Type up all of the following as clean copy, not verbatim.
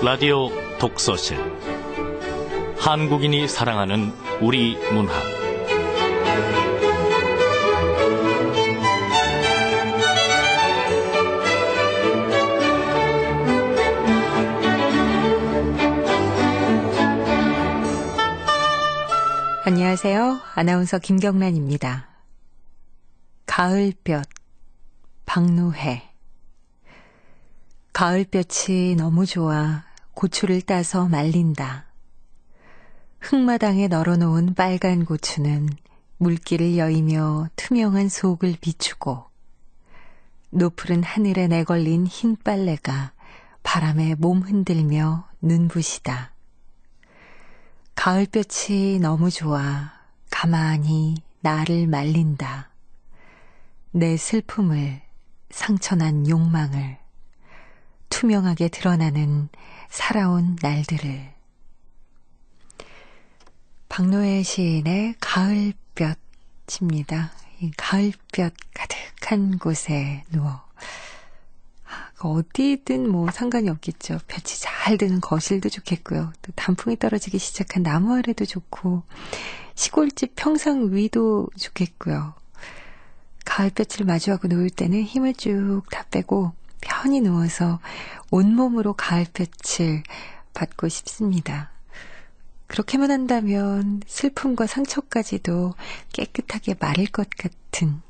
라디오 독서실 한국인이 사랑하는 우리 문학 안녕하세요. 아나운서 김경란입니다. 가을볕, 박노해. 가을볕이 너무 좋아 고추를 따서 말린다. 흙마당에 널어놓은 빨간 고추는 물기를 여이며 투명한 속을 비추고 노푸른 하늘에 내걸린 흰 빨래가 바람에 몸 흔들며 눈부시다. 가을볕이 너무 좋아 가만히 나를 말린다. 내 슬픔을, 상처난 욕망을, 투명하게 드러나는 살아온 날들을. 박노해 시인의 가을볕입니다. 이 가을볕 가득한 곳에 누워. 어디든 뭐 상관이 없겠죠. 볕이 잘 드는 거실도 좋겠고요. 또 단풍이 떨어지기 시작한 나무 아래도 좋고 시골집 평상 위도 좋겠고요. 가을볕을 마주하고 누울 때는 힘을 쭉 다 빼고 편히 누워서 온몸으로 가을볕을 받고 싶습니다. 그렇게만 한다면 슬픔과 상처까지도 깨끗하게 마를 것 같은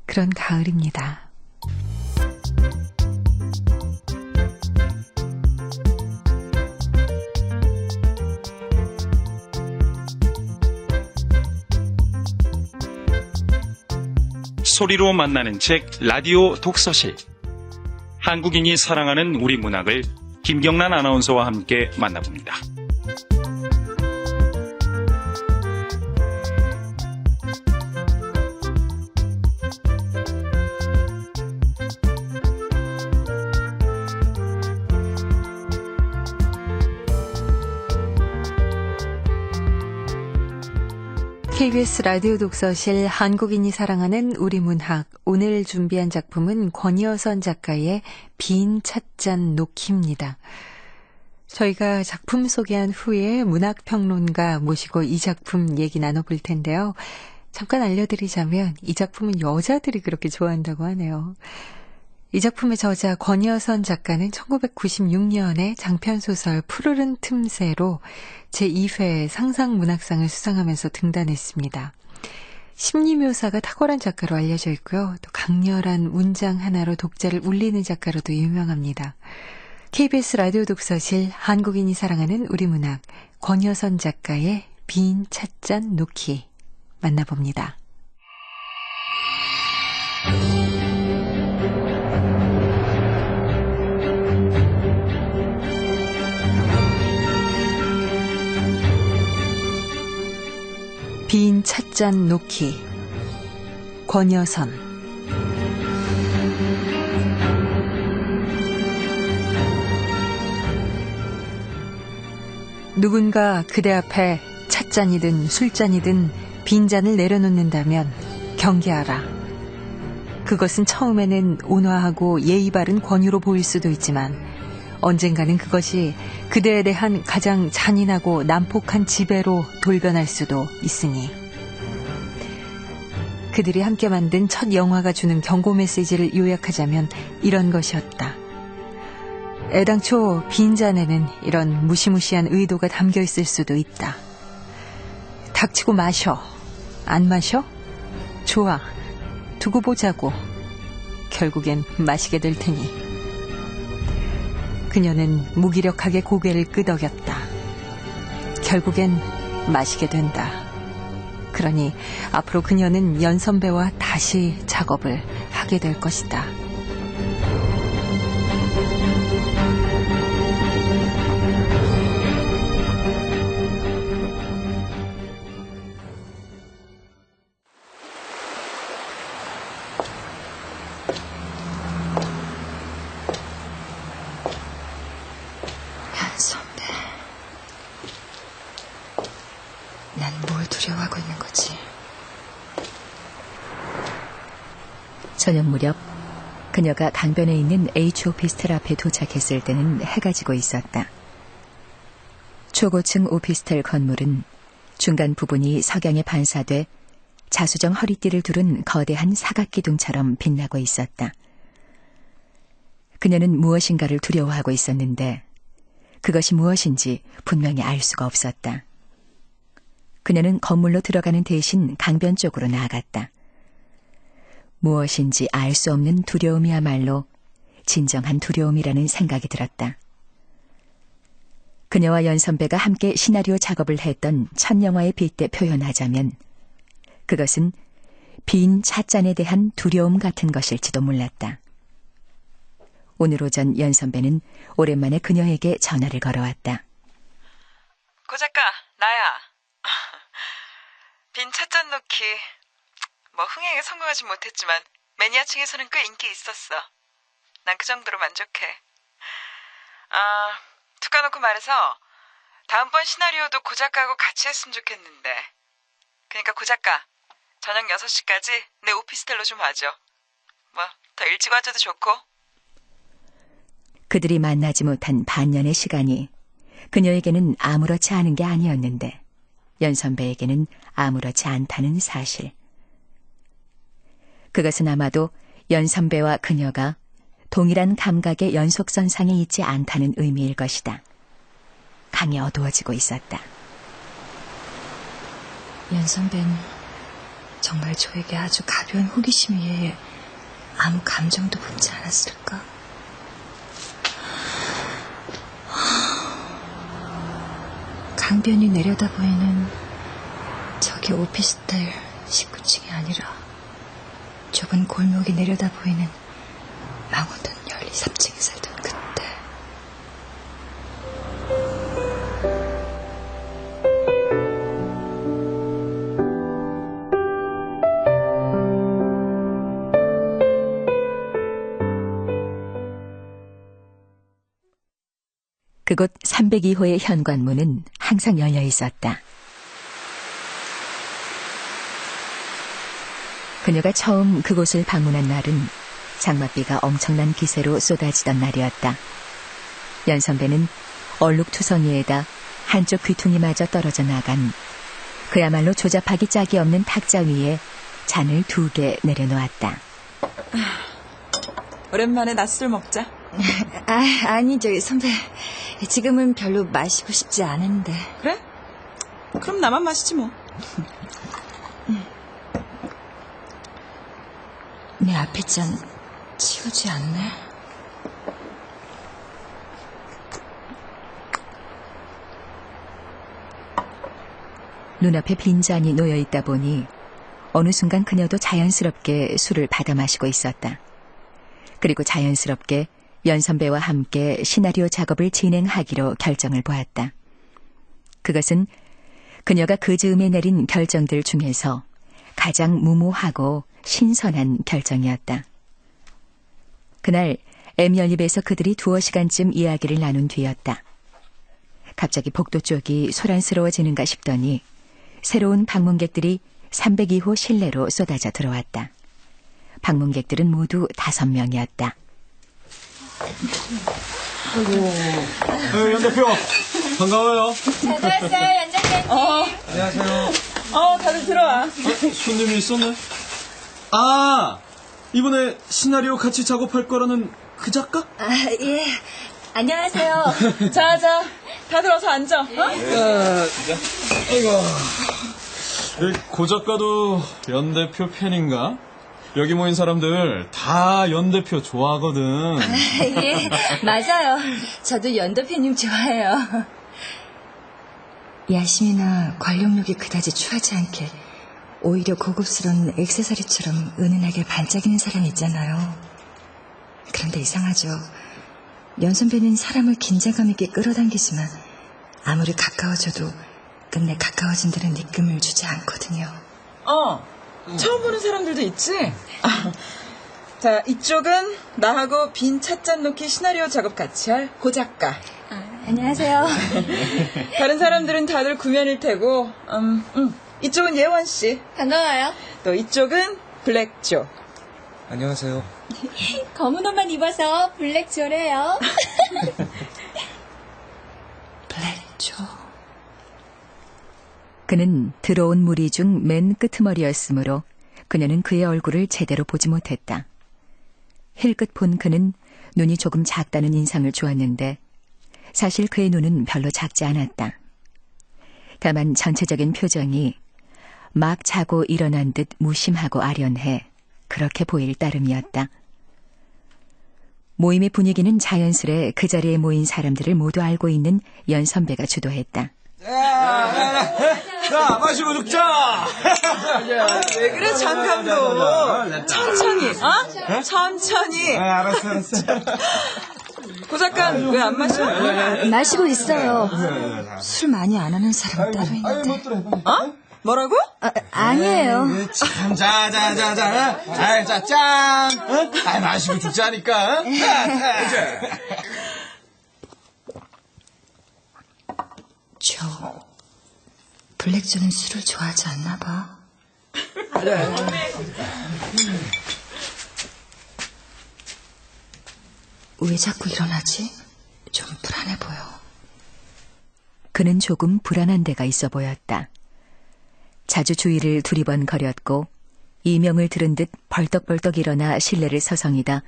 그런 가을입니다. 소리로 만나는 책 라디오 독서실. 한국인이 사랑하는 우리 문학을 김경란 아나운서와 함께 만나봅니다. KBS 라디오 독서실 한국인이 사랑하는 우리 문학. 오늘 준비한 작품은 권여선 작가의 빈 찻잔 놓기입니다. 저희가 작품 소개한 후에 문학평론가 모시고 이 작품 얘기 나눠볼 텐데요. 잠깐 알려드리자면 이 작품은 여자들이 그렇게 좋아한다고 하네요. 이 작품의 저자 권여선 작가는 1996년에 장편소설 푸르른 틈새로 제2회 상상문학상을 수상하면서 등단했습니다. 심리묘사가 탁월한 작가로 알려져 있고요. 또 강렬한 문장 하나로 독자를 울리는 작가로도 유명합니다. KBS 라디오 독서실 한국인이 사랑하는 우리 문학 권여선 작가의 빈 찻잔 놓기 만나봅니다. 빈 찻잔 놓기 권여선. 누군가 그대 앞에 찻잔이든 술잔이든 빈잔을 내려놓는다면 경계하라. 그것은 처음에는 온화하고 예의 바른 권유로 보일 수도 있지만 언젠가는 그것이 그대에 대한 가장 잔인하고 난폭한 지배로 돌변할 수도 있으니. 그들이 함께 만든 첫 영화가 주는 경고 메시지를 요약하자면 이런 것이었다. 애당초 빈잔에는 이런 무시무시한 의도가 담겨 있을 수도 있다. 닥치고 마셔. 안 마셔? 좋아. 두고 보자고. 결국엔 마시게 될 테니. 그녀는 무기력하게 고개를 끄덕였다. 결국엔 마시게 된다. 그러니 앞으로 그녀는 연선배와 다시 작업을 하게 될 것이다. 선배, 난 뭘 두려워하고 있는 거지? 저녁 무렵 그녀가 강변에 있는 H 오피스텔 앞에 도착했을 때는 해가 지고 있었다. 초고층 오피스텔 건물은 중간 부분이 석양에 반사돼 자수정 허리띠를 두른 거대한 사각기둥처럼 빛나고 있었다. 그녀는 무엇인가를 두려워하고 있었는데 그것이 무엇인지 분명히 알 수가 없었다. 그녀는 건물로 들어가는 대신 강변 쪽으로 나아갔다. 무엇인지 알 수 없는 두려움이야말로 진정한 두려움이라는 생각이 들었다. 그녀와 연 선배가 함께 시나리오 작업을 했던 첫 영화에 빗대 표현하자면 그것은 빈 찻잔에 대한 두려움 같은 것일지도 몰랐다. 오늘 오전 연 선배는 오랜만에 그녀에게 전화를 걸어왔다. 고 작가, 나야. 빈 찻잔 놓기. 흥행에 성공하진 못했지만 매니아층에서는 꽤 인기 있었어. 난 그 정도로 만족해. 툭 까놓고 말해서 다음번 시나리오도 고 작가하고 같이 했으면 좋겠는데. 그러니까 고 작가, 저녁 6시까지 내 오피스텔로 좀 와줘. 더 일찍 와줘도 좋고. 그들이 만나지 못한 반년의 시간이 그녀에게는 아무렇지 않은 게 아니었는데 연 선배에게는 아무렇지 않다는 사실. 그것은 아마도 연 선배와 그녀가 동일한 감각의 연속선상에 있지 않다는 의미일 것이다. 강이 어두워지고 있었다. 연 선배는 정말 저에게 아주 가벼운 호기심에 의해 아무 감정도 품지 않았을까? 강변이 내려다 보이는 저기 오피스텔 19층이 아니라 좁은 골목이 내려다 보이는 망원동 12, 3층에 살던 그때. 그곳 302호의 현관문은 항상 열려 있었다. 그녀가 처음 그곳을 방문한 날은 장맛비가 엄청난 기세로 쏟아지던 날이었다. 연 선배는 얼룩투성이에다 한쪽 귀퉁이마저 떨어져 나간 그야말로 조잡하기 짝이 없는 탁자 위에 잔을 2개 내려놓았다. 오랜만에 낮술 먹자. 아니, 선배. 지금은 별로 마시고 싶지 않은데. 그래? 그럼 나만 마시지 뭐. 내 앞에 잔 치우지 않네. 눈앞에 빈잔이 놓여있다 보니 어느 순간 그녀도 자연스럽게 술을 받아 마시고 있었다. 그리고 자연스럽게 연 선배와 함께 시나리오 작업을 진행하기로 결정을 보았다. 그것은 그녀가 그 즈음에 내린 결정들 중에서 가장 무모하고 신선한 결정이었다. 그날 M연립에서 그들이 2시간쯤 이야기를 나눈 뒤였다. 갑자기 복도 쪽이 소란스러워지는가 싶더니 새로운 방문객들이 302호 실내로 쏟아져 들어왔다. 방문객들은 모두 5명이었다. 연 대표 반가워요. 잘 들었어요, 연장님. 안녕하세요. 다들 들어와. 손님이 있었네. 이번에 시나리오 같이 작업할 거라는 그 작가? 예. 안녕하세요. 자, 다들 어서 앉아. 아이고. 고 작가도 연 대표 팬인가? 여기 모인 사람들 다 연 대표 좋아하거든. 예, 맞아요. 저도 연 대표님 좋아해요. 야심이나 관용력이 그다지 추하지 않게 오히려 고급스러운 액세서리처럼 은은하게 반짝이는 사람이 있잖아요. 그런데 이상하죠. 연 선배는 사람을 긴장감 있게 끌어당기지만 아무리 가까워져도 끝내 가까워진 데는 느낌을 주지 않거든요. 처음 보는 사람들도 있지? 자, 이쪽은 나하고 빈 찻잔 놓기 시나리오 작업 같이 할 고 작가. 안녕하세요. 다른 사람들은 다들 구면일 테고, 이쪽은 예원 씨. 반가워요. 또 이쪽은 블랙조. 안녕하세요. 검은 옷만 입어서 블랙조래요. 블랙조. 그는 들어온 무리 중 맨 끄트머리였으므로 그녀는 그의 얼굴을 제대로 보지 못했다. 힐끗 본 그는 눈이 조금 작다는 인상을 주었는데 사실 그의 눈은 별로 작지 않았다. 다만 전체적인 표정이 막 자고 일어난 듯 무심하고 아련해 그렇게 보일 따름이었다. 모임의 분위기는 자연스레 그 자리에 모인 사람들을 모두 알고 있는 연 선배가 주도했다. 자, 마시고 죽자! 왜 그래, 장 감독? 천천히, 어? 천천히. 알았어. 고 작가 왜 안 마셔? 마시고 있어요. 술 많이 안 하는 사람 따로 있는데. 어? 뭐라고? 아니에요. 참, 자. 아이, 자, 짠! 어? 아이, 마시고 죽자니까. 저 블랙조는 술을 좋아하지 않나 봐. 왜 자꾸 일어나지? 좀 불안해 보여. 그는 조금 불안한 데가 있어 보였다. 자주 주위를 두리번거렸고 이명을 들은 듯 벌떡벌떡 일어나 실내를 서성이다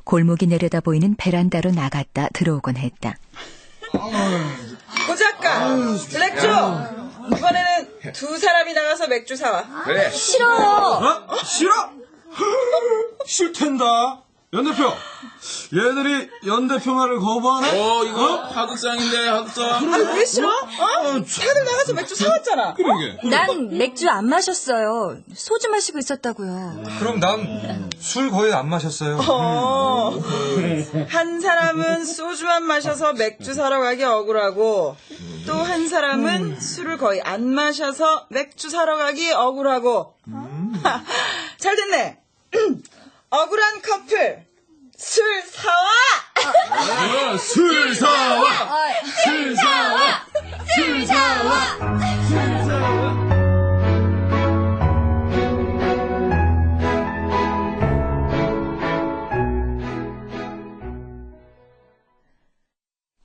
골목이 내려다 보이는 베란다로 나갔다 들어오곤 했다. 고 작가, 블랙조. 이번에는 두 사람이 나가서 맥주 사와. 그래. 싫어요. 싫어? 싫텐다. 연대표. 얘들이 연대표 말을 거부하네? 이거 하극상인데, 하극상. 아, 왜 싫어? 다들 나가서 맥주 사왔잖아. 그러게. 난 맥주 안 마셨어요. 소주 마시고 있었다고요. 그럼 난 술 거의 안 마셨어요. 한 사람은 소주만 마셔서 맥주 사러 가기 억울하고 또 한 사람은 술을 거의 안 마셔서 맥주 사러 가기 억울하고. 잘 됐네. 억울한 커플 술 사와. 술 사와! 술 사와! 술 사와!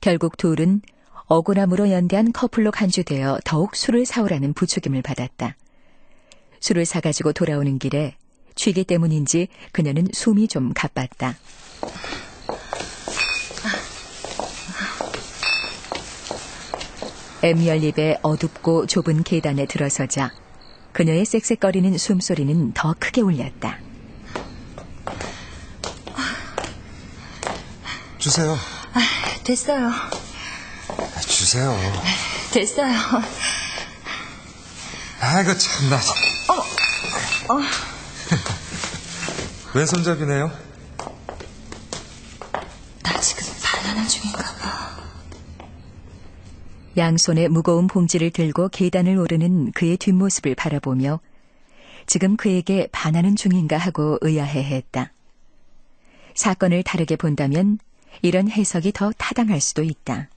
결국 둘은 억울함으로 연대한 커플로 간주되어 더욱 술을 사오라는 부추김을 받았다. 술을 사가지고 돌아오는 길에 취기 때문인지 그녀는 숨이 좀 가빴다. M연립의 어둡고 좁은 계단에 들어서자 그녀의 쌕쌕거리는 숨소리는 더 크게 울렸다. 주세요. 됐어요. 주세요. 됐어요. 아이고, 참나. 왼손잡이네요. 나 지금 반하는 중인가 봐. 양손에 무거운 봉지를 들고 계단을 오르는 그의 뒷모습을 바라보며 지금 그에게 반하는 중인가 하고 의아해했다. 사건을 다르게 본다면 이런 해석이 더 타당할 수도 있다.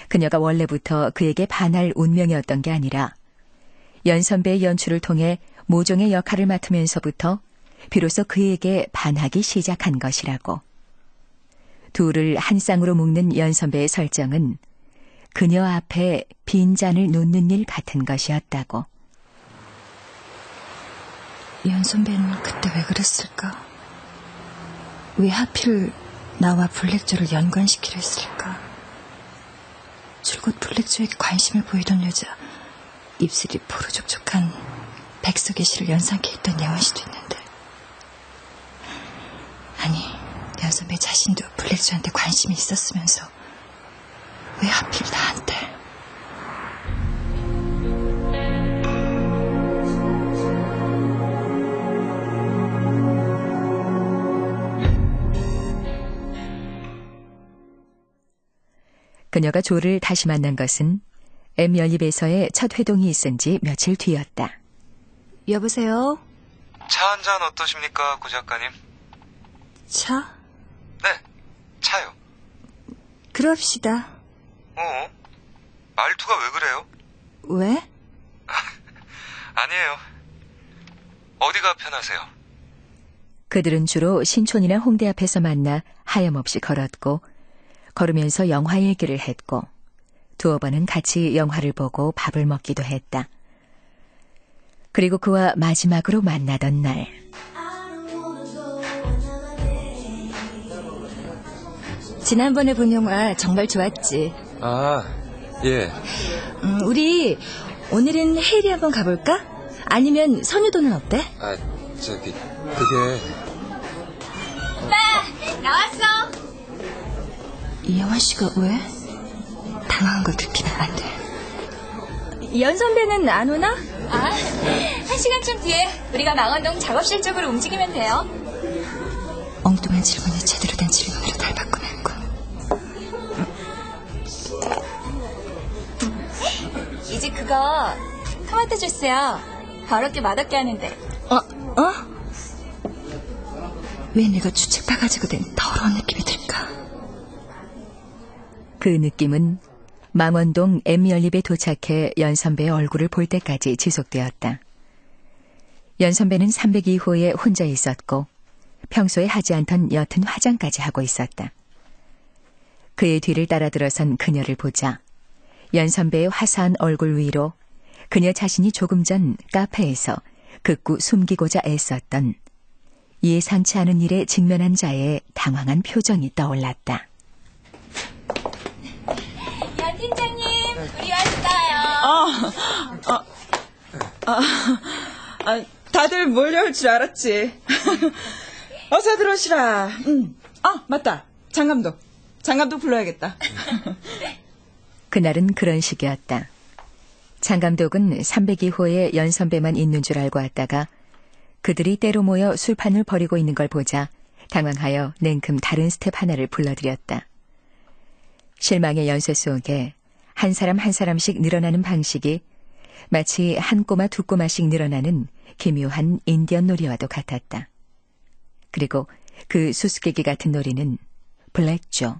그녀가 원래부터 그에게 반할 운명이었던 게 아니라 연 선배의 연출을 통해 모종의 역할을 맡으면서부터 비로소 그에게 반하기 시작한 것이라고. 둘을 한 쌍으로 묶는 연 선배의 설정은 그녀 앞에 빈잔을 놓는 일 같은 것이었다고. 연 선배는 그때 왜 그랬을까? 왜 하필 나와 블랙조를 연관시키려 했을까? 줄곧 블랙조에게 관심을 보이던 여자, 입술이 포르족족한 백석의 시를 연상케 했던 예원 씨도 있는데, 아니, 연 선배 자신도 블랙조한테 관심이 있었으면서 왜 하필 나한테? 그녀가 조를 다시 만난 것은 M연립에서의 첫 회동이 있은 지 며칠 뒤였다. 여보세요? 차 한 잔 어떠십니까, 고 작가님? 차? 네, 차요. 그럽시다. 말투가 왜 그래요? 왜? 아니에요. 어디가 편하세요? 그들은 주로 신촌이나 홍대 앞에서 만나 하염없이 걸었고, 걸으면서 영화 얘기를 했고, 두어 번은 같이 영화를 보고 밥을 먹기도 했다. 그리고 그와 마지막으로 만나던 날, 지난번에 본 영화 정말 좋았지. 아, 예. 우리 오늘은 헤이리 한번 가볼까? 아니면 선유도는 어때? 아, 그게... 나왔어. 이영환 씨가 왜? 당황한 걸 들키면 안 돼. 연 선배는 안 오나? 한 시간쯤 뒤에 우리가 망원동 작업실 쪽으로 움직이면 돼요. 엉뚱한 질문에 제대로 된 질문으로 날 바꾸는군. 이제 그거 토마토 주스요. 더럽게 맛없게 하는데. 왜 내가 주책봐가지고 된 더러운 느낌이 들까? 그 느낌은 망원동 M연립에 도착해 연 선배의 얼굴을 볼 때까지 지속되었다. 연 선배는 302호에 혼자 있었고 평소에 하지 않던 옅은 화장까지 하고 있었다. 그의 뒤를 따라 들어선 그녀를 보자 연 선배의 화사한 얼굴 위로 그녀 자신이 조금 전 카페에서 극구 숨기고자 애썼던 예상치 않은 일에 직면한 자의 당황한 표정이 떠올랐다. 연 팀장님, 우리 왔어요. 다들 몰려올 줄 알았지. 어서 들어오시라. 맞다. 장감독 불러야겠다. 그날은 그런 식이었다. 장 감독은 302호에 연 선배만 있는 줄 알고 왔다가 그들이 때로 모여 술판을 벌이고 있는 걸 보자 당황하여 냉큼 다른 스텝 하나를 불러들였다. 실망의 연쇄 속에 한 사람 한 사람씩 늘어나는 방식이 마치 한 꼬마 두 꼬마씩 늘어나는 기묘한 인디언 놀이와도 같았다. 그리고 그 수수께끼 같은 놀이는 블랙조,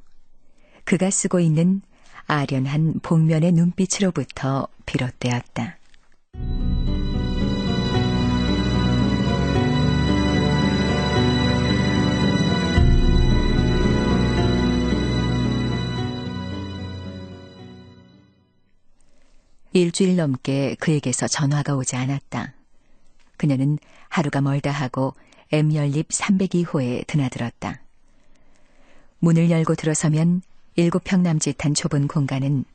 그가 쓰고 있는 아련한 복면의 눈빛으로부터 비롯되었다. 일주일 넘게 그에게서 전화가 오지 않았다. 그녀는 하루가 멀다 하고 M연립 302호에 드나들었다. 문을 열고 들어서면 7평 남짓한 좁은 공간은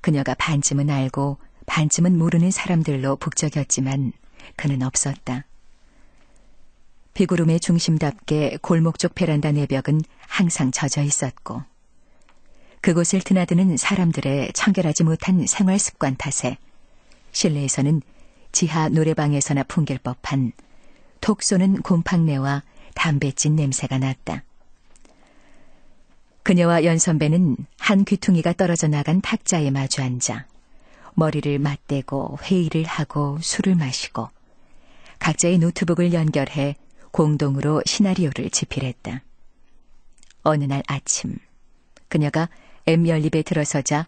그녀가 반쯤은 알고 반쯤은 모르는 사람들로 북적였지만 그는 없었다. 비구름의 중심답게 골목 쪽 베란다 내벽은 항상 젖어 있었고 그곳을 드나드는 사람들의 청결하지 못한 생활 습관 탓에 실내에서는 지하 노래방에서나 풍길 법한 톡 쏘는 곰팡내와 담배찐 냄새가 났다. 그녀와 연 선배는 한 귀퉁이가 떨어져 나간 탁자에 마주 앉아 머리를 맞대고 회의를 하고 술을 마시고 각자의 노트북을 연결해 공동으로 시나리오를 집필했다. 어느 날 아침 그녀가 M연립에 들어서자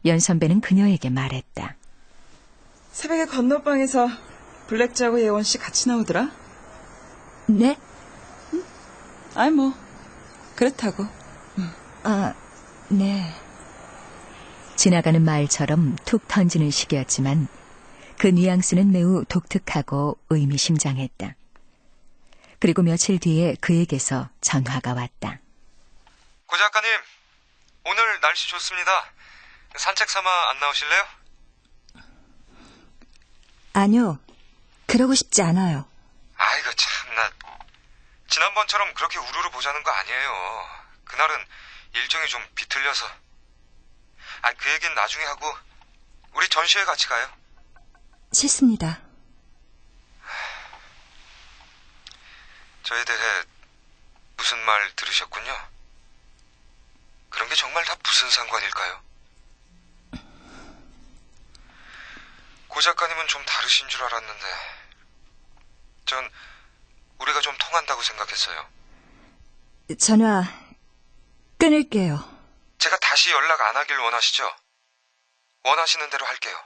연 선배는 그녀에게 말했다. 새벽에 건너방에서 블랙자고 예원 씨 같이 나오더라? 네? 아이 뭐 그렇다고. 네. 지나가는 말처럼 툭 던지는 식이었지만 그 뉘앙스는 매우 독특하고 의미심장했다. 그리고 며칠 뒤에 그에게서 전화가 왔다. 고 작가님, 오늘 날씨 좋습니다. 산책 삼아 안 나오실래요? 아니요. 그러고 싶지 않아요. 아이고 참나. 지난번처럼 그렇게 우르르 보자는 거 아니에요. 그날은 일정이 좀 비틀려서. 그 얘기는 나중에 하고 우리 전시회 같이 가요. 싫습니다. 저에 대해 무슨 말 들으셨군요. 그런 게 정말 다 무슨 상관일까요? 고 작가님은 좀 다르신 줄 알았는데 전 우리가 좀 통한다고 생각했어요. 전화 끊을게요. 제가 다시 연락 안 하길 원하시죠? 원하시는 대로 할게요.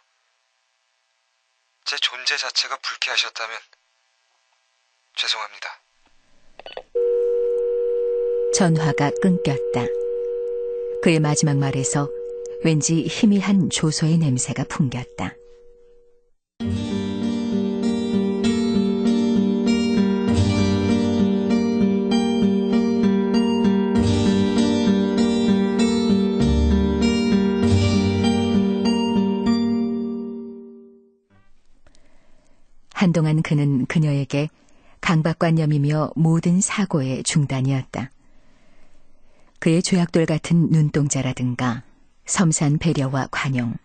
제 존재 자체가 불쾌하셨다면 죄송합니다. 전화가 끊겼다. 그의 마지막 말에서 왠지 희미한 조소의 냄새가 풍겼다. 한동안 그는 그녀에게 강박관념이며 모든 사고의 중단이었다. 그의 죄악돌 같은 눈동자라든가 섬세한 배려와 관용,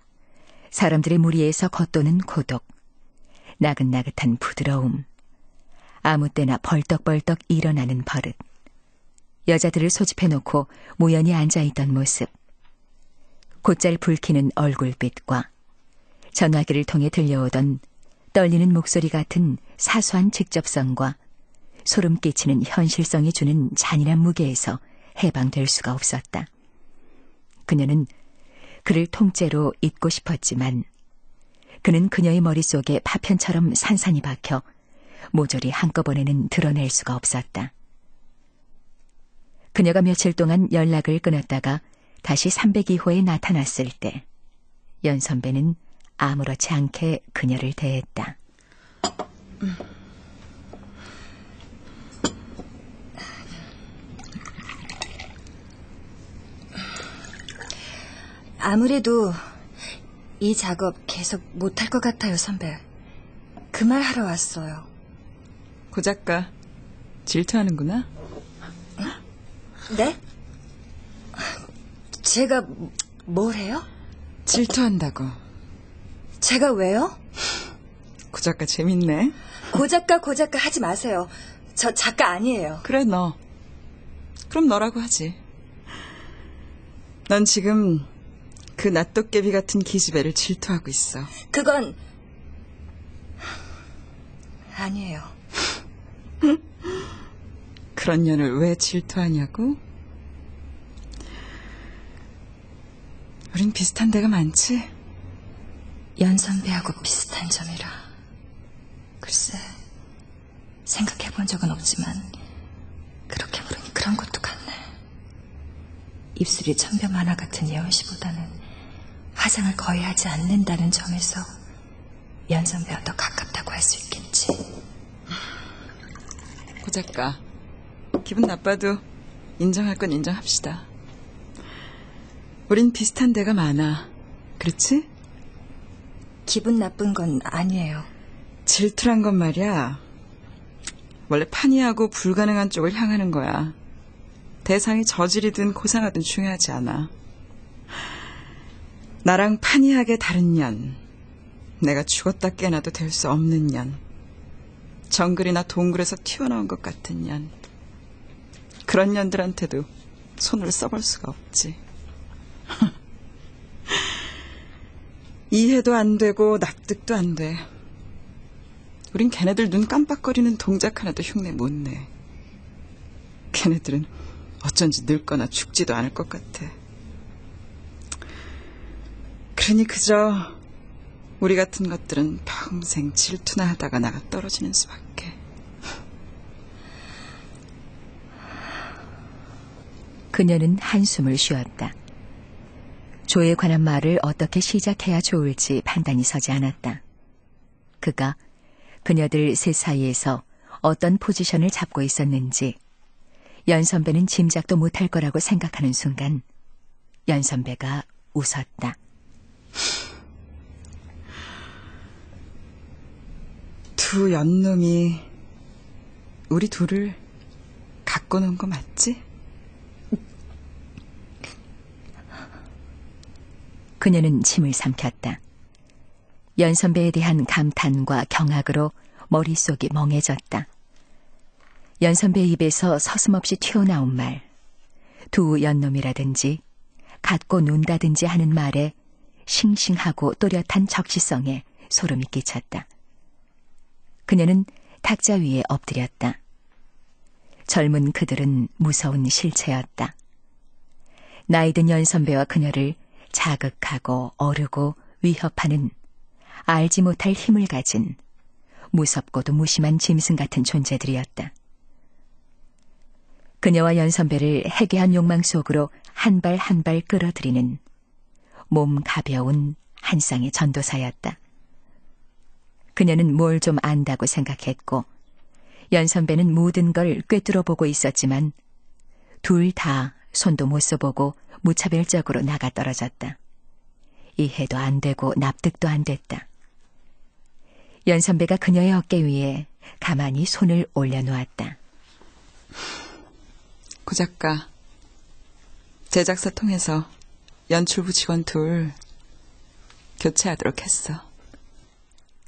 사람들의 무리에서 겉도는 고독, 나긋나긋한 부드러움, 아무 때나 벌떡벌떡 일어나는 버릇, 여자들을 소집해놓고 모연히 앉아있던 모습, 곧잘 붉히는 얼굴빛과 전화기를 통해 들려오던 떨리는 목소리 같은 사소한 직접성과 소름 끼치는 현실성이 주는 잔인한 무게에서 해방될 수가 없었다. 그녀는 그를 통째로 잊고 싶었지만 그는 그녀의 머릿속에 파편처럼 산산이 박혀 모조리 한꺼번에는 드러낼 수가 없었다. 그녀가 며칠 동안 연락을 끊었다가 다시 302호에 나타났을 때 연 선배는 아무렇지 않게 그녀를 대했다. 아무래도 이 작업 계속 못할 것 같아요, 선배. 그 말 하러 왔어요. 고 작가 질투하는구나? 네? 제가 뭘 해요? 질투한다고. 제가 왜요? 고 작가 재밌네. 고 작가 하지 마세요. 저 작가 아니에요. 그래, 너. 그럼 너라고 하지. 넌 지금 그 낫도깨비 같은 기집애를 질투하고 있어. 그건 아니에요. 그런 년을 왜 질투하냐고? 우린 비슷한 데가 많지? 연 선배하고 비슷한 점이라. 글쎄, 생각해본 적은 없지만 그렇게 부르니 그런 것도 같네. 입술이 천변 만화 같은 예원 씨보다는 화장을 거의 하지 않는다는 점에서 연 선배와 더 가깝다고 할 수 있겠지. 고 작가, 기분 나빠도 인정할 건 인정합시다. 우린 비슷한 데가 많아. 그렇지? 기분 나쁜 건 아니에요. 질투란 건 말이야, 원래 판이하고 불가능한 쪽을 향하는 거야. 대상이 저질이든 고상하든 중요하지 않아. 나랑 판이하게 다른 년, 내가 죽었다 깨어나도 될 수 없는 년, 정글이나 동굴에서 튀어나온 것 같은 년, 그런 년들한테도 손을 써볼 수가 없지. 이해도 안 되고 납득도 안 돼. 우린 걔네들 눈 깜빡거리는 동작 하나도 흉내 못 내. 걔네들은 어쩐지 늙거나 죽지도 않을 것 같아. 그러니 그저 우리 같은 것들은 평생 질투나 하다가 나가 떨어지는 수밖에. 그녀는 한숨을 쉬었다. 조에 관한 말을 어떻게 시작해야 좋을지 판단이 서지 않았다. 그가 그녀들 셋 사이에서 어떤 포지션을 잡고 있었는지 연 선배는 짐작도 못할 거라고 생각하는 순간 연 선배가 웃었다. 두 연놈이 우리 둘을 갖고 논 거 맞지? 그녀는 침을 삼켰다. 연 선배에 대한 감탄과 경악으로 머릿속이 멍해졌다. 연 선배 입에서 서슴없이 튀어나온 말, 두 연놈이라든지 갖고 논다든지 하는 말에 싱싱하고 또렷한 적시성에 소름이 끼쳤다. 그녀는 탁자 위에 엎드렸다. 젊은 그들은 무서운 실체였다. 나이든 연 선배와 그녀를 자극하고 어르고 위협하는 알지 못할 힘을 가진 무섭고도 무심한 짐승 같은 존재들이었다. 그녀와 연선배를 해괴한 욕망 속으로 한 발 한 발 끌어들이는 몸 가벼운 한 쌍의 전도사였다. 그녀는 뭘 좀 안다고 생각했고 연선배는 모든 걸 꿰뚫어 보고 있었지만 둘 다 손도 못 써보고 무차별적으로 나가 떨어졌다. 이해도 안 되고 납득도 안 됐다. 연선배가 그녀의 어깨 위에 가만히 손을 올려놓았다. 고 작가, 제작사 통해서 연출부 직원 둘 교체하도록 했어.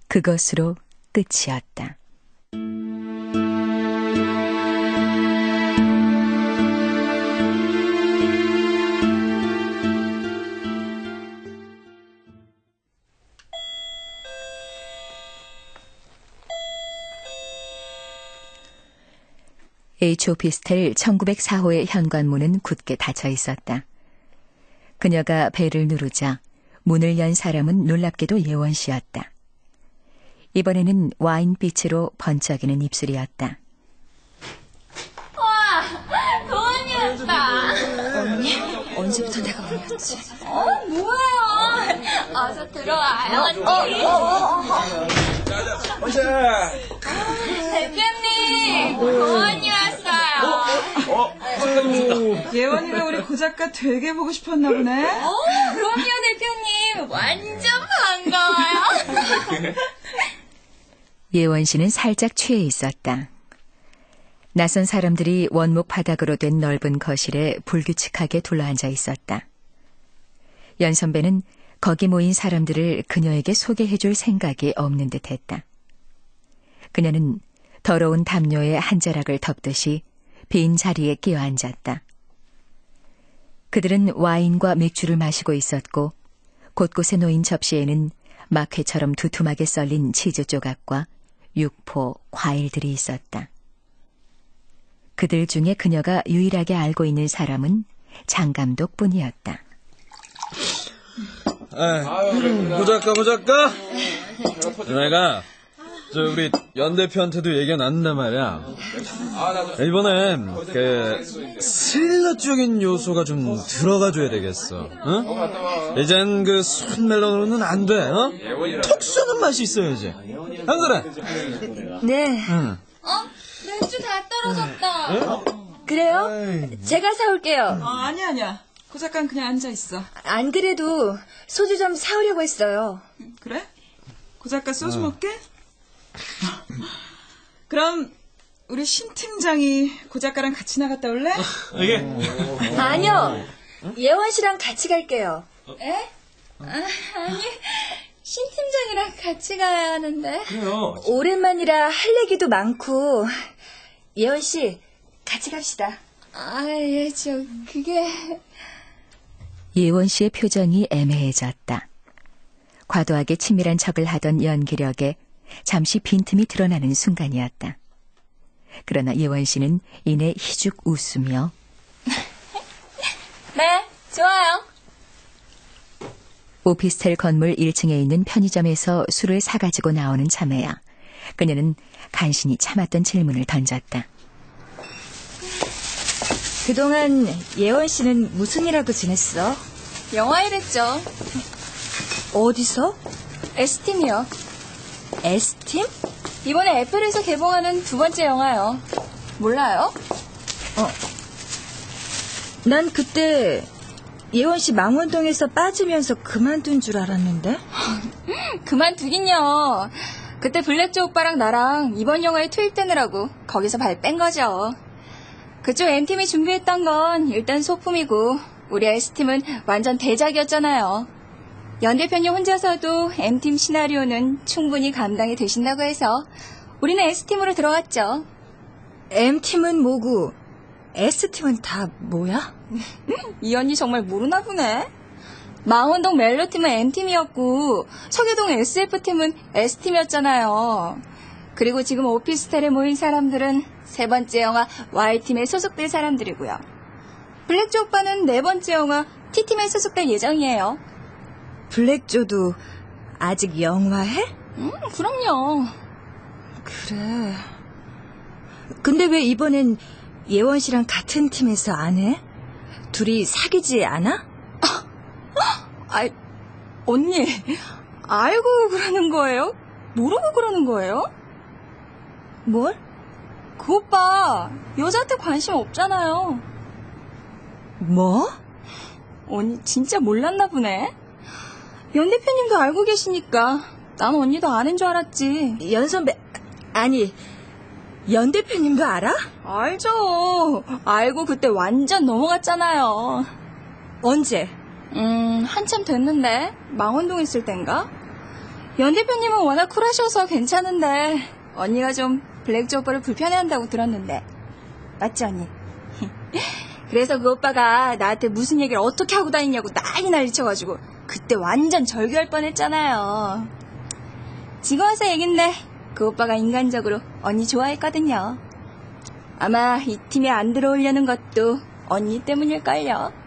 그것으로 끝이었다. H 오피스텔 1904호의 현관문은 굳게 닫혀 있었다. 그녀가 벨을 누르자 문을 연 사람은 놀랍게도 예원 씨였다. 이번에는 와인빛으로 번쩍이는 입술이었다. 와, 도원이었다. 언니? 언제부터 내가 언니였지? 뭐야? 어서 들어와요, 언니. 대표님, 도원이 왔어요. 예원이가 우리 고 작가 되게 보고 싶었나 보네. 그럼요, 대표님. 완전 반가워요. 예원 씨는 살짝 취해 있었다. 낯선 사람들이 원목 바닥으로 된 넓은 거실에 불규칙하게 둘러앉아 있었다. 연 선배는 거기 모인 사람들을 그녀에게 소개해줄 생각이 없는 듯했다. 그녀는 더러운 담요에 한 자락을 덮듯이 빈 자리에 끼어 앉았다. 그들은 와인과 맥주를 마시고 있었고 곳곳에 놓인 접시에는 막회처럼 두툼하게 썰린 치즈 조각과 육포, 과일들이 있었다. 그들 중에 그녀가 유일하게 알고 있는 사람은 장감독뿐이었다. 고 작가. 내가 우리 연 대표한테도 얘기가 났는데 말이야. 이번엔 스릴러 쪽인 요소가 좀 들어가줘야 되겠어. 응? 이젠 순 멜로디로는 안 돼. 톡 쏘는 맛이 있어야지. 안 그래? 네. 응. 맥주 다 떨어졌다. 그래요? 제가 사올게요. 아니야. 고 작가는 그냥 앉아있어. 안 그래도 소주 좀 사오려고 했어요. 그래? 고 작가 소주 먹게? 그럼 우리 신 팀장이 고 작가랑 같이 나갔다 올래? 아니요. 예원 씨랑 같이 갈게요. 에? 아니, 신 팀장이랑 같이 가야 하는데. 오랜만이라 할 얘기도 많고. 예원 씨, 같이 갑시다. 그게... 예원 씨의 표정이 애매해졌다. 과도하게 치밀한 척을 하던 연기력에 잠시 빈틈이 드러나는 순간이었다. 그러나 예원 씨는 이내 희죽 웃으며 네, 좋아요. 오피스텔 건물 1층에 있는 편의점에서 술을 사가지고 나오는 참에야 그녀는 간신히 참았던 질문을 던졌다. 그동안 예원 씨는 무슨 일 하고 지냈어? 영화 일했죠. 어디서? S팀이요. S팀? 이번에 애플에서 개봉하는 2번째 영화요. 몰라요? 난 그때 예원 씨 망원동에서 빠지면서 그만둔 줄 알았는데. 그만두긴요. 그때 블랙조 오빠랑 나랑 이번 영화에 투입되느라고 거기서 발 뺀 거죠. 그쪽 M팀이 준비했던 건 일단 소품이고 우리 S팀은 완전 대작이었잖아요. 연 대표님 혼자서도 M팀 시나리오는 충분히 감당이 되신다고 해서 우리는 S팀으로 들어갔죠. M팀은 뭐고 S팀은 다 뭐야? 이 언니 정말 모르나 보네. 망원동 멜로팀은 M팀이었고 서교동 SF팀은 S팀이었잖아요. 그리고 지금 오피스텔에 모인 사람들은 3번째 영화 Y팀에 소속될 사람들이고요. 블랙조 오빠는 4번째 영화 T팀에 소속될 예정이에요. 블랙조도 아직 영화해? 그럼요. 그래. 근데 왜 이번엔 예원 씨랑 같은 팀에서 안 해? 둘이 사귀지 않아? 언니, 알고 그러는 거예요? 모르고 그러는 거예요? 뭘? 그 오빠 여자한테 관심 없잖아요. 뭐? 언니 진짜 몰랐나 보네. 연 대표님도 알고 계시니까 난 언니도 아는 줄 알았지. 연 선배, 아니, 연 대표님도 알아? 알죠. 알고 그때 완전 넘어갔잖아요. 언제? 한참 됐는데 망원동 있을 땐가? 연 대표님은 워낙 쿨하셔서 괜찮은데 언니가 좀 블랙조 오빠를 불편해한다고 들었는데 맞지 언니? 그래서 그 오빠가 나한테 무슨 얘기를 어떻게 하고 다니냐고 난리 쳐가지고 그때 완전 절규할 뻔했잖아요. 지금 와서 얘긴데 그 오빠가 인간적으로 언니 좋아했거든요. 아마 이 팀에 안 들어오려는 것도 언니 때문일걸요.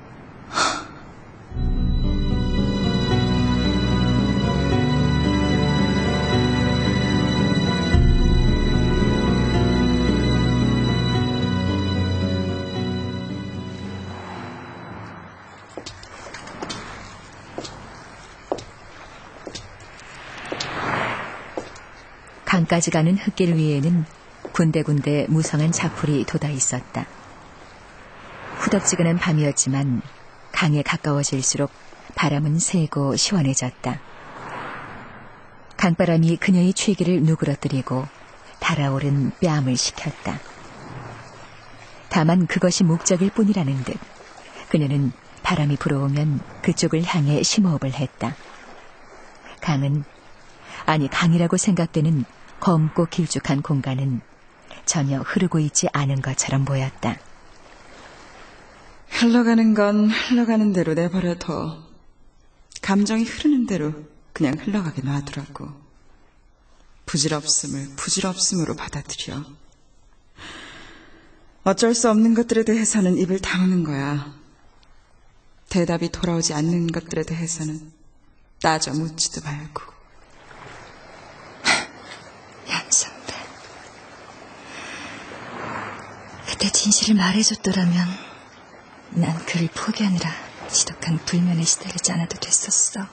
강까지 가는 흙길 위에는 군데군데 무성한 자풀이 돋아 있었다. 후덥지근한 밤이었지만 강에 가까워질수록 바람은 세고 시원해졌다. 강바람이 그녀의 취기를 누그러뜨리고 달아오른 뺨을 식혔다. 다만 그것이 목적일 뿐이라는 듯 그녀는 바람이 불어오면 그쪽을 향해 심호흡을 했다. 강은, 아니 강이라고 생각되는 검고 길쭉한 공간은 전혀 흐르고 있지 않은 것처럼 보였다. 흘러가는 건 흘러가는 대로 내버려둬. 감정이 흐르는 대로 그냥 흘러가게 놔두라고. 부질없음을 부질없음으로 받아들여. 어쩔 수 없는 것들에 대해서는 입을 다무는 거야. 대답이 돌아오지 않는 것들에 대해서는 따져 묻지도 말고. 연 선배, 그때 진실을 말해줬더라면 난 그를 포기하느라 지독한 불면에 시달리지 않아도 됐었어.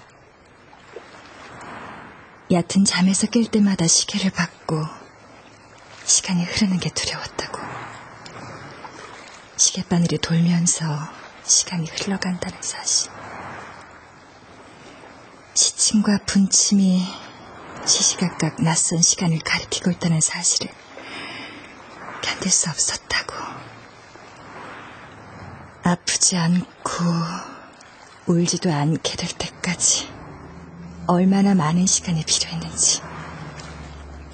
얕은 잠에서 깰 때마다 시계를 받고 시간이 흐르는 게 두려웠다고. 시계바늘이 돌면서 시간이 흘러간다는 사실. 시침과 분침이 시시각각 낯선 시간을 가리키고 있다는 사실을 견딜 수 없었다고. 아프지 않고 울지도 않게 될 때까지 얼마나 많은 시간이 필요했는지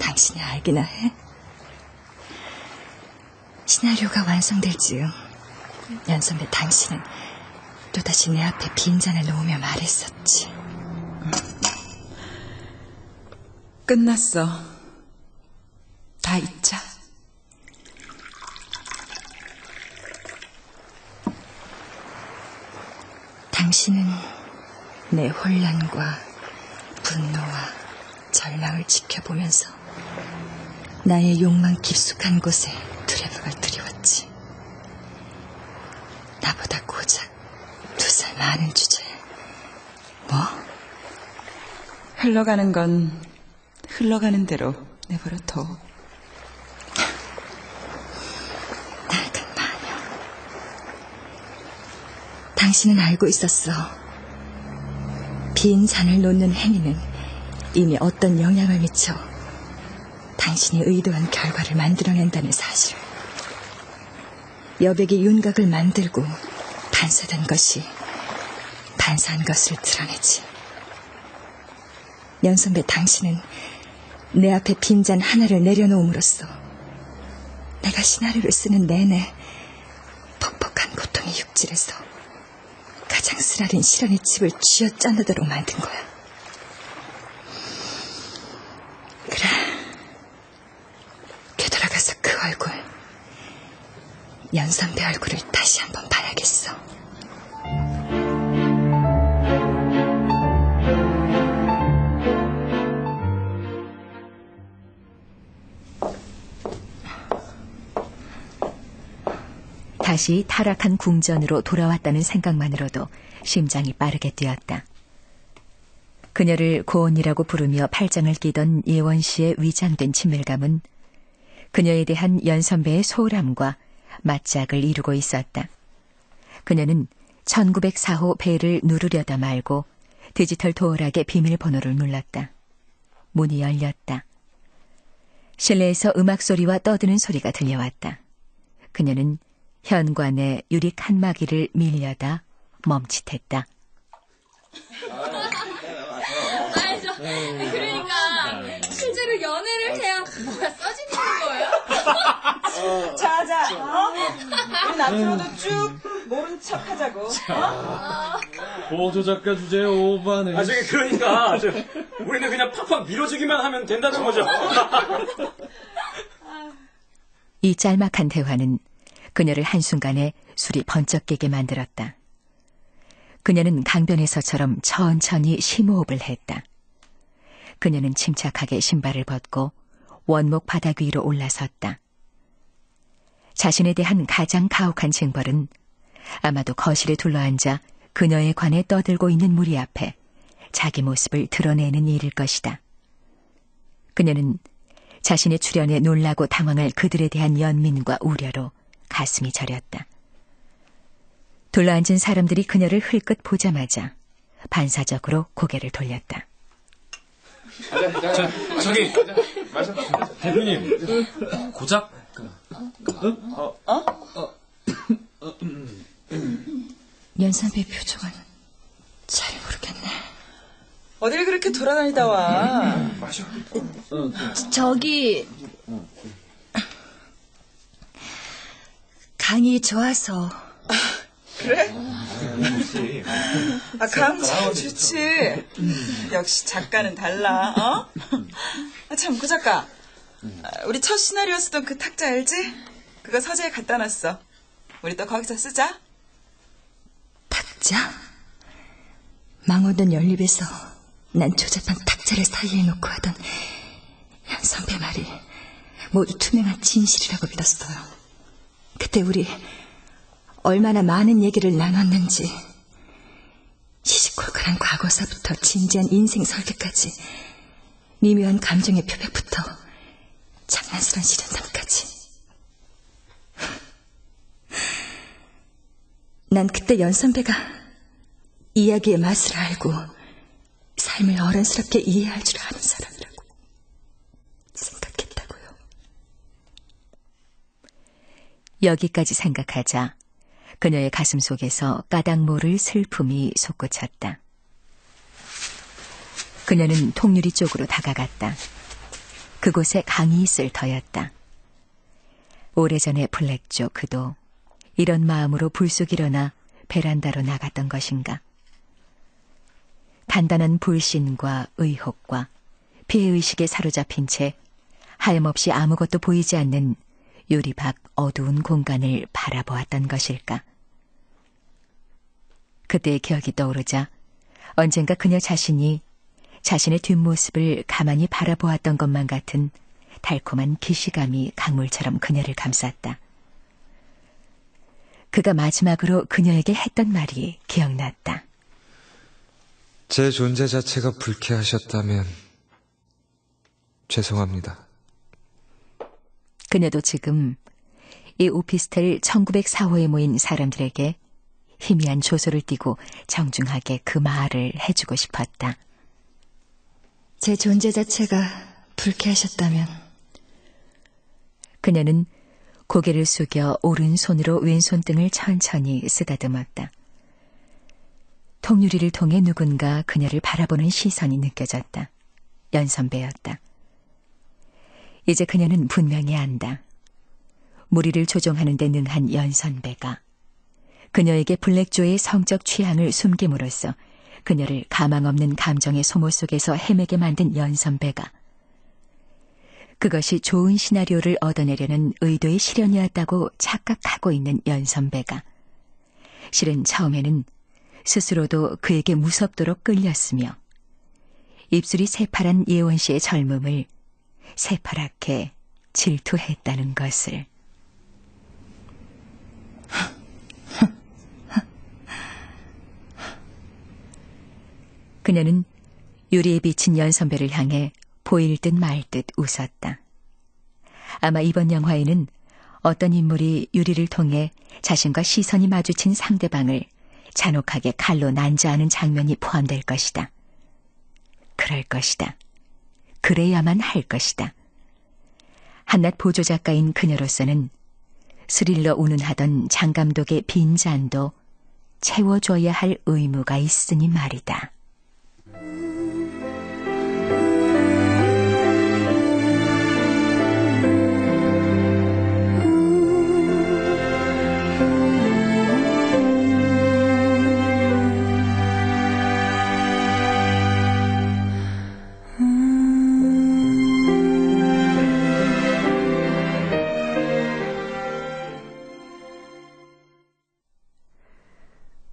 당신이 알기나 해? 시나리오가 완성될 즈음 연선배 당신은 또다시 내 앞에 빈잔을 놓으며 말했었지. 끝났어. 다 잊자. 당신은 내 혼란과 분노와 절망을 지켜보면서 나의 욕망 깊숙한 곳에 두레박을 들이웠지. 나보다 고작 2살 많은 주제에. 뭐? 흘러가는 건 흘러가는 대로 내버려둬. 낡은 마녀. 당신은 알고 있었어. 빈 잔을 놓는 행위는 이미 어떤 영향을 미쳐 당신이 의도한 결과를 만들어낸다는 사실. 여백이 윤곽을 만들고 반사된 것이 반사한 것을 드러내지. 연선배 당신은 내 앞에 빈잔 하나를 내려놓음으로써 내가 시나리오를 쓰는 내내 퍽퍽한 고통의 육질에서 가장 쓰라린 실현의 칩을 쥐어짜내도록 만든 거야. 그래, 되돌아가서 그 얼굴, 연선배 얼굴을 다시 한번 봐야겠어. 다시 타락한 궁전으로 돌아왔다는 생각만으로도 심장이 빠르게 뛰었다. 그녀를 고언이라고 부르며 팔짱을 끼던 예원 씨의 위장된 친밀감은 그녀에 대한 연 선배의 소홀함과 맞짝을 이루고 있었다. 그녀는 1904호 벨을 누르려다 말고 디지털 도어락의 비밀번호를 눌렀다. 문이 열렸다. 실내에서 음악 소리와 떠드는 소리가 들려왔다. 그녀는 현관의 유리 칸막이를 밀려다 멈칫했다. 그러니까 실제로 연애를 해야 뭐가 써지는 거예요? 자자, 우린 앞으로도 쭉 모른 척 하자고. 보조 작가 주제에 오버하네. 그러니까 우리는 그냥 팍팍 밀어주기만 하면 된다는 거죠. 이 짤막한 대화는 그녀를 한순간에 술이 번쩍 깨게 만들었다. 그녀는 강변에서처럼 천천히 심호흡을 했다. 그녀는 침착하게 신발을 벗고 원목 바닥 위로 올라섰다. 자신에 대한 가장 가혹한 징벌은 아마도 거실에 둘러앉아 그녀에 관해 떠들고 있는 무리 앞에 자기 모습을 드러내는 일일 것이다. 그녀는 자신의 출현에 놀라고 당황할 그들에 대한 연민과 우려로 가슴이 저렸다. 둘러앉은 사람들이 그녀를 흘끗 보자마자 반사적으로 고개를 돌렸다. 저기 대표님 고작 연선배 표정은 잘 모르겠네. 어딜 그렇게 돌아다니다 와? 저기 강이 좋아서. 그래? 강 참 좋지. 역시 작가는 달라. 참, 구 작가. 우리 첫 시나리오 쓰던 그 탁자 알지? 그거 서재에 갖다 놨어. 우리 또 거기서 쓰자. 탁자? 망오던 연립에서 난 조잡한 탁자를 사이에 놓고 하던 연선배 말이 모두 투명한 진실이라고 믿었어요. 그때 우리 얼마나 많은 얘기를 나눴는지, 시시콜콜한 과거사부터 진지한 인생 설계까지, 미묘한 감정의 표백부터 장난스러운 실현담까지. 난 그때 연선배가 이야기의 맛을 알고 삶을 어른스럽게 이해할 줄 아는 사람이라고 생각했다고요. 여기까지 생각하자 그녀의 가슴 속에서 까닭 모를 슬픔이 솟구쳤다. 그녀는 통유리 쪽으로 다가갔다. 그곳에 강이 있을 터였다. 오래전에 블랙조 그도 이런 마음으로 불쑥 일어나 베란다로 나갔던 것인가. 단단한 불신과 의혹과 피해의식에 사로잡힌 채 하염없이 아무것도 보이지 않는 유리 밖 어두운 공간을 바라보았던 것일까. 그때의 기억이 떠오르자 언젠가 그녀 자신이 자신의 뒷모습을 가만히 바라보았던 것만 같은 달콤한 기시감이 강물처럼 그녀를 감쌌다. 그가 마지막으로 그녀에게 했던 말이 기억났다. 제 존재 자체가 불쾌하셨다면 죄송합니다. 그녀도 지금 이 오피스텔 1904호에 모인 사람들에게 희미한 조소를 띠고 정중하게 그 말을 해주고 싶었다. 제 존재 자체가 불쾌하셨다면. 그녀는 고개를 숙여 오른손으로 왼손등을 천천히 쓰다듬었다. 통유리를 통해 누군가 그녀를 바라보는 시선이 느껴졌다. 연선배였다. 이제 그녀는 분명히 안다. 무리를 조종하는 데 능한 연선배가 그녀에게 블랙조의 성적 취향을 숨김으로써 그녀를 가망 없는 감정의 소모 속에서 헤매게 만든 연선배가 그것이 좋은 시나리오를 얻어내려는 의도의 실현이었다고 착각하고 있는 연선배가 실은 처음에는 스스로도 그에게 무섭도록 끌렸으며 입술이 새파란 예원 씨의 젊음을 새파랗게 질투했다는 것을. 그녀는 유리에 비친 연 선배를 향해 보일 듯 말 듯 웃었다. 아마 이번 영화에는 어떤 인물이 유리를 통해 자신과 시선이 마주친 상대방을 잔혹하게 칼로 난자하는 장면이 포함될 것이다. 그럴 것이다. 그래야만 할 것이다. 한낱 보조작가인 그녀로서는 스릴러 운운하던 장 감독의 빈잔도 채워줘야 할 의무가 있으니 말이다.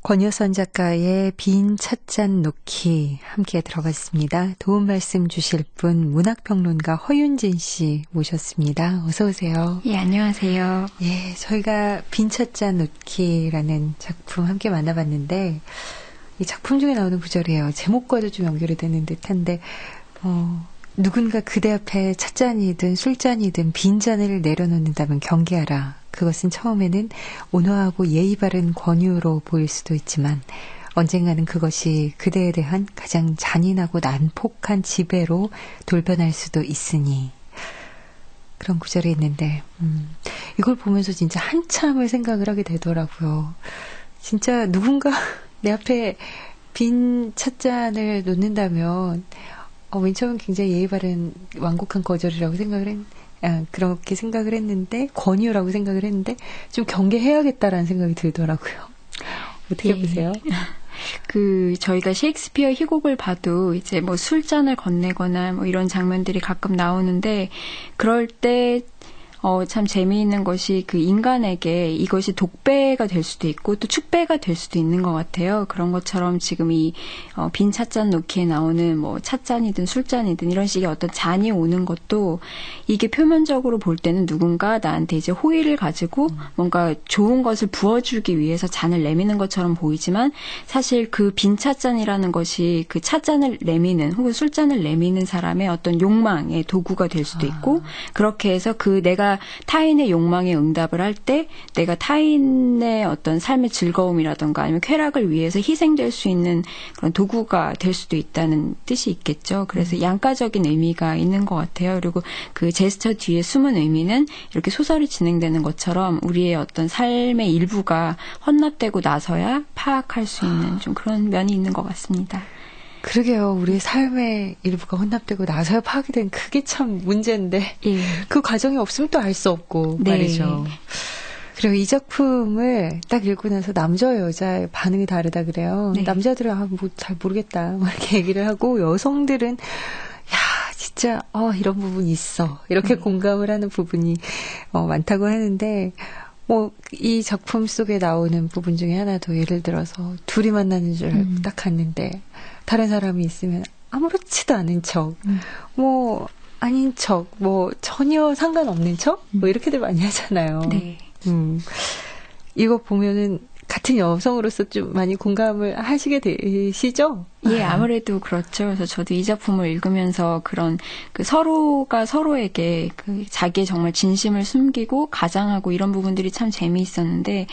권효선 작가의 빈 찻잔 놓기 함께 들어봤습니다. 도움 말씀 주실 분 문학평론가 허윤진 씨 모셨습니다. 어서 오세요. 예, 안녕하세요. 예, 저희가 빈 찻잔 놓기라는 작품 함께 만나봤는데 이 작품 중에 나오는 구절이에요. 제목과도 좀 연결이 되는 듯한데 누군가 그대 앞에 찻잔이든 술잔이든 빈잔을 내려놓는다면 경계하라. 그것은 처음에는 온화하고 예의 바른 권유로 보일 수도 있지만 언젠가는 그것이 그대에 대한 가장 잔인하고 난폭한 지배로 돌변할 수도 있으니 그런 구절이 있는데 이걸 보면서 진짜 한참을 생각을 하게 되더라고요. 진짜 누군가 내 앞에 빈 찻잔을 놓는다면 맨 처음엔 굉장히 예의 바른 완곡한 거절이라고 그렇게 생각을 했는데 권유라고 생각을 했는데 좀 경계해야겠다라는 생각이 들더라고요. 어떻게 보세요? 저희가 셰익스피어 희곡을 봐도 이제 뭐 술잔을 건네거나 뭐 이런 장면들이 가끔 나오는데 그럴 때 참 재미있는 것이 그 인간에게 이것이 독배가 될 수도 있고 또 축배가 될 수도 있는 것 같아요. 그런 것처럼 지금 이 빈 찻잔 놓기에 나오는 뭐 찻잔이든 술잔이든 이런 식의 어떤 잔이 오는 것도 이게 표면적으로 볼 때는 누군가 나한테 이제 호의를 가지고 뭔가 좋은 것을 부어주기 위해서 잔을 내미는 것처럼 보이지만 사실 그 빈 찻잔이라는 것이 그 찻잔을 내미는 혹은 술잔을 내미는 사람의 어떤 욕망의 도구가 될 수도 있고 그렇게 해서 내가 타인의 욕망에 응답을 할 때 내가 타인의 어떤 삶의 즐거움이라던가 아니면 쾌락을 위해서 희생될 수 있는 그런 도구가 될 수도 있다는 뜻이 있겠죠. 그래서 양가적인 의미가 있는 것 같아요. 그리고 그 제스처 뒤에 숨은 의미는 이렇게 소설이 진행되는 것처럼 우리의 어떤 삶의 일부가 헌납되고 나서야 파악할 수 있는 좀 그런 면이 있는 것 같습니다. 그러게요. 우리의 삶의 일부가 혼납되고 나서야 파악이 된 그게 참 문제인데 그 과정이 없으면 또 알 수 없고 말이죠. 그리고 이 작품을 딱 읽고 나서 남자와 여자의 반응이 다르다 그래요. 남자들은 뭐 잘 모르겠다 이렇게 얘기를 하고 여성들은 야 진짜 이런 부분이 있어 이렇게 공감을 하는 부분이 많다고 하는데 이 작품 속에 나오는 부분 중에 하나도 예를 들어서 둘이 만나는 줄 알고 딱 갔는데 다른 사람이 있으면 아무렇지도 않은 척, 아닌 척, 전혀 상관없는 척, 이렇게들 많이 하잖아요. 네. 이거 보면은 같은 여성으로서 좀 많이 공감을 하시게 되시죠? 예, 아무래도 그렇죠. 그래서 저도 이 작품을 읽으면서 그런 서로가 서로에게 자기의 정말 진심을 숨기고 가장하고 이런 부분들이 참 재미있었는데,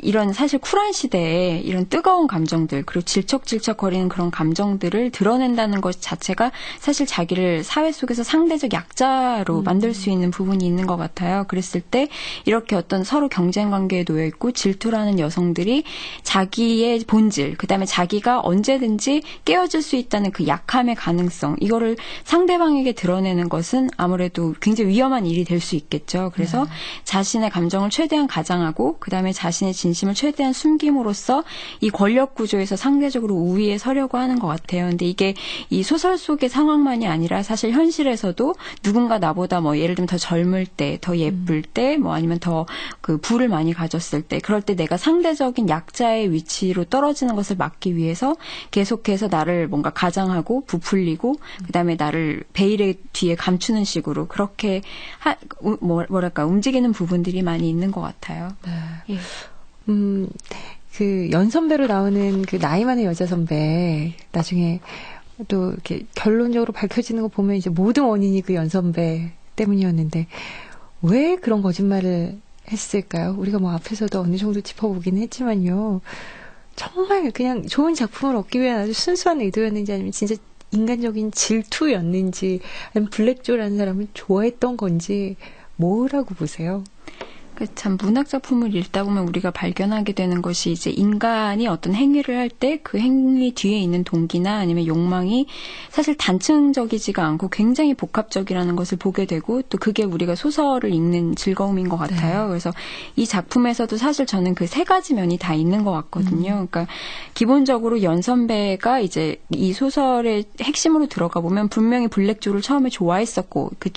이런 사실 쿨한 시대에 이런 뜨거운 감정들 그리고 질척질척거리는 그런 감정들을 드러낸다는 것 자체가 사실 자기를 사회 속에서 상대적 약자로 만들 수 있는 부분이 있는 것 같아요. 그랬을 때 이렇게 어떤 서로 경쟁 관계에 놓여 있고 질투라는 여성들이 자기의 본질 그다음에 자기가 언제든지 깨어질 수 있다는 그 약함의 가능성 이거를 상대방에게 드러내는 것은 아무래도 굉장히 위험한 일이 될 수 있겠죠. 그래서 자신의 감정을 최대한 가장하고 그다음에 자신의 진심을 최대한 숨김으로써 이 권력 구조에서 상대적으로 우위에 서려고 하는 것 같아요. 근데 이게 이 소설 속의 상황만이 아니라 사실 현실에서도 누군가 나보다 예를 들면 더 젊을 때, 더 예쁠 때, 아니면 더 부를 많이 가졌을 때, 그럴 때 내가 상대적인 약자의 위치로 떨어지는 것을 막기 위해서 계속해서 나를 뭔가 가장하고 부풀리고, 그다음에 나를 베일의 뒤에 감추는 식으로 그렇게 움직이는 부분들이 많이 있는 것 같아요. 네. 예. 그 연선배로 나오는 그 나이 많은 여자 선배 나중에 또 이렇게 결론적으로 밝혀지는 거 보면 이제 모든 원인이 그 연선배 때문이었는데 왜 그런 거짓말을 했을까요? 우리가 뭐 앞에서도 어느 정도 짚어보긴 했지만요. 정말 그냥 좋은 작품을 얻기 위한 아주 순수한 의도였는지 아니면 진짜 인간적인 질투였는지 아니면 블랙조라는 사람을 좋아했던 건지 뭐라고 보세요? 참 문학 작품을 읽다 보면 우리가 발견하게 되는 것이 이제 인간이 어떤 행위를 할 때 그 행위 뒤에 있는 동기나 아니면 욕망이 사실 단층적이지가 않고 굉장히 복합적이라는 것을 보게 되고 또 그게 우리가 소설을 읽는 즐거움인 것 같아요. 그래서 이 작품에서도 사실 저는 그 세 가지 면이 다 있는 것 같거든요. 그러니까 기본적으로 연선배가 이제 이 소설의 핵심으로 들어가 보면 분명히 블랙조를 처음에 좋아했었고 그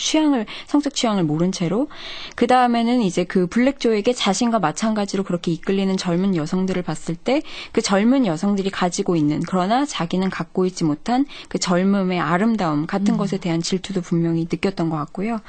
성적 취향을 모른 채로 그 다음에는 이제 그 블랙조에게 자신과 마찬가지로 그렇게 이끌리는 젊은 여성들을 봤을 때 그 젊은 여성들이 가지고 있는 그러나 자기는 갖고 있지 못한 그 젊음의 아름다움 같은 것에 대한 질투도 분명히 느꼈던 것 같고요.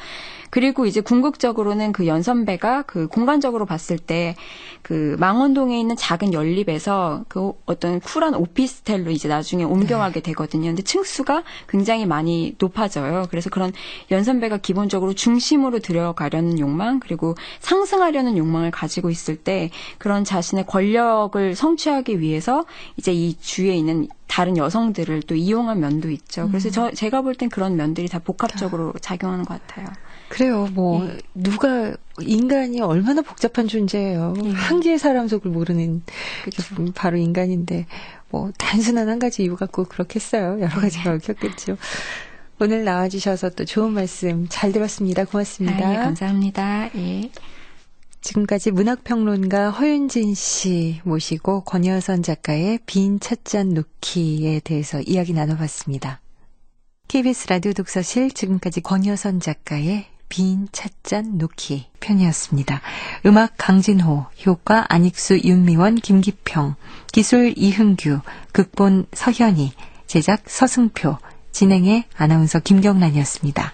그리고 이제 궁극적으로는 그 연선배가 그 공간적으로 봤을 때 그 망원동에 있는 작은 연립에서 그 어떤 쿨한 오피스텔로 이제 나중에 옮겨가게 되거든요. 근데 층수가 굉장히 많이 높아져요. 그래서 그런 연선배가 기본적으로 중심으로 들어가려는 욕망 그리고 상승하려는 욕망을 가지고 있을 때 그런 자신의 권력을 성취하기 위해서 이제 이 주위에 있는 다른 여성들을 또 이용한 면도 있죠. 그래서 제가 볼 땐 그런 면들이 다 복합적으로 작용하는 것 같아요. 그래요. 뭐 누가 인간이 얼마나 복잡한 존재예요. 한 개의 사람 속을 모르는 게 바로 인간인데 뭐 단순한 한 가지 이유 갖고 그렇겠어요. 여러 가지가 얽혔겠죠. 오늘 나와주셔서 또 좋은 말씀 잘 들었습니다. 고맙습니다. 네, 감사합니다. 예. 지금까지 문학평론가 허윤진 씨 모시고 권여선 작가의 빈 찻잔 놓기에 대해서 이야기 나눠봤습니다. KBS 라디오 독서실 지금까지 권여선 작가의 빈 찻잔 놓기 편이었습니다. 음악 강진호, 효과 안익수, 윤미원, 김기평, 기술 이흥규, 극본 서현이, 제작 서승표, 진행의 아나운서 김경란이었습니다.